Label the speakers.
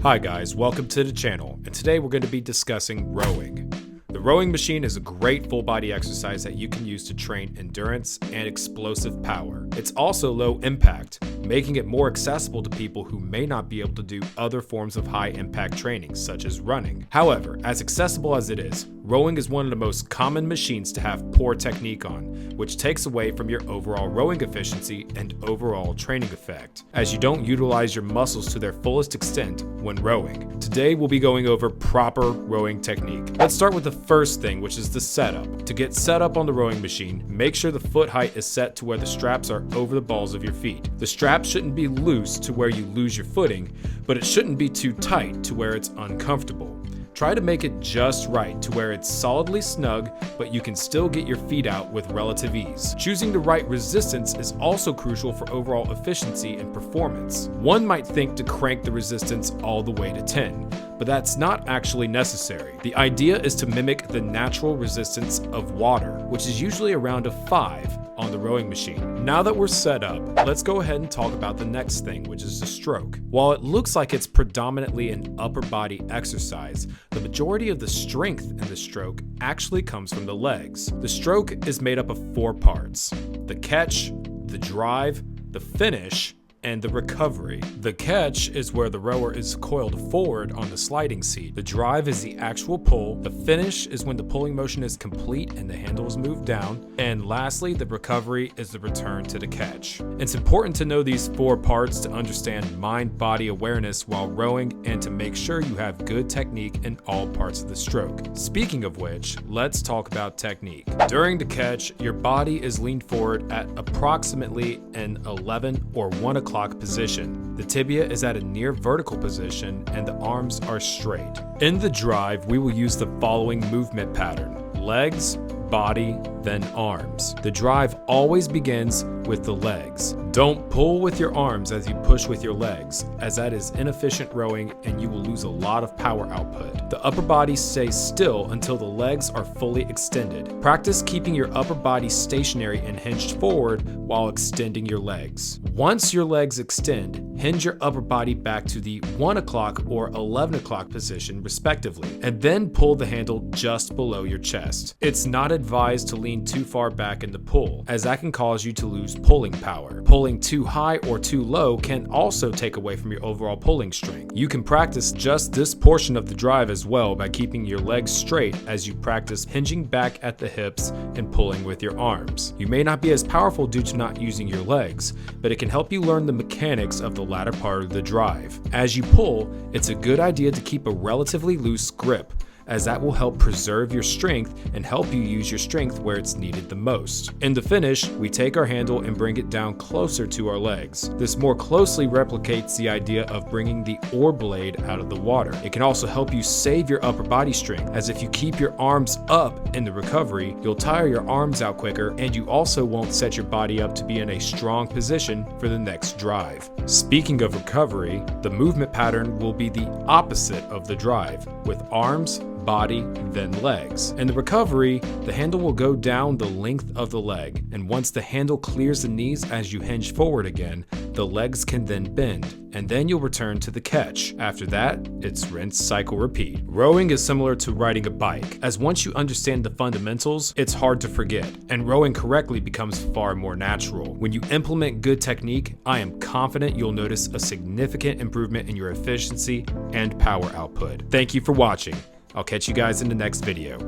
Speaker 1: Hi guys, welcome to the channel, and today we're going to be discussing rowing. The rowing machine is a great full body exercise that you can use to train endurance and explosive power. It's also low impact, making it more accessible to people who may not be able to do other forms of high impact training, such as running. However, as accessible as it is, rowing is one of the most common machines to have poor technique on, which takes away from your overall rowing efficiency and overall training effect, as you don't utilize your muscles to their fullest extent when rowing. Today we'll be going over proper rowing technique. Let's start with the first thing, which is the setup. To get set up on the rowing machine, make sure the foot height is set to where the straps are over the balls of your feet. The straps shouldn't be loose to where you lose your footing, but it shouldn't be too tight to where it's uncomfortable. Try to make it just right to where it's solidly snug, but you can still get your feet out with relative ease. Choosing the right resistance is also crucial for overall efficiency and performance. One might think to crank the resistance all the way to 10, but that's not actually necessary. The idea is to mimic the natural resistance of water, which is usually around a 5 on the rowing machine. Now that we're set up, let's go ahead and talk about the next thing, which is the stroke. While it looks like it's predominantly an upper body exercise, the majority of the strength in the stroke actually comes from the legs. The stroke is made up of 4 parts: the catch, the drive, the finish, and the recovery. The catch is where the rower is coiled forward on the sliding seat. The drive is the actual pull. The finish is when the pulling motion is complete and the handle is moved down. And lastly, the recovery is the return to the catch. It's important to know these 4 parts to understand mind-body awareness while rowing and to make sure you have good technique in all parts of the stroke. Speaking of which, let's talk about technique. During the catch, your body is leaned forward at approximately an 11 or 1 o'clock position. The tibia is at a near vertical position and the arms are straight. In the drive, we will use the following movement pattern: legs, body, then arms. The drive always begins with the legs. Don't pull with your arms as you push with your legs, as that is inefficient rowing and you will lose a lot of power output. The upper body stays still until the legs are fully extended. Practice keeping your upper body stationary and hinged forward while extending your legs. Once your legs extend, hinge your upper body back to the 1 o'clock or 11 o'clock position respectively, and then pull the handle just below your chest. It's not advised to lean too far back in the pull, as that can cause you to lose pulling power. Pulling too high or too low can also take away from your overall pulling strength. You can practice just this portion of the drive as well by keeping your legs straight as you practice hinging back at the hips and pulling with your arms. You may not be as powerful due to not using your legs, but it can help you learn the mechanics of the latter part of the drive. As you pull, it's a good idea to keep a relatively loose grip, as that will help preserve your strength and help you use your strength where it's needed the most. In the finish, we take our handle and bring it down closer to our legs. This more closely replicates the idea of bringing the oar blade out of the water. It can also help you save your upper body strength, as if you keep your arms up in the recovery, you'll tire your arms out quicker and you also won't set your body up to be in a strong position for the next drive. Speaking of recovery, the movement pattern will be the opposite of the drive, with arms, body, then legs. In the recovery, the handle will go down the length of the leg, and once the handle clears the knees as you hinge forward again, the legs can then bend, and then you'll return to the catch. After that, it's rinse, cycle, repeat. Rowing is similar to riding a bike, as once you understand the fundamentals, it's hard to forget, and rowing correctly becomes far more natural. When you implement good technique, I am confident you'll notice a significant improvement in your efficiency and power output. Thank you for watching. I'll catch you guys in the next video.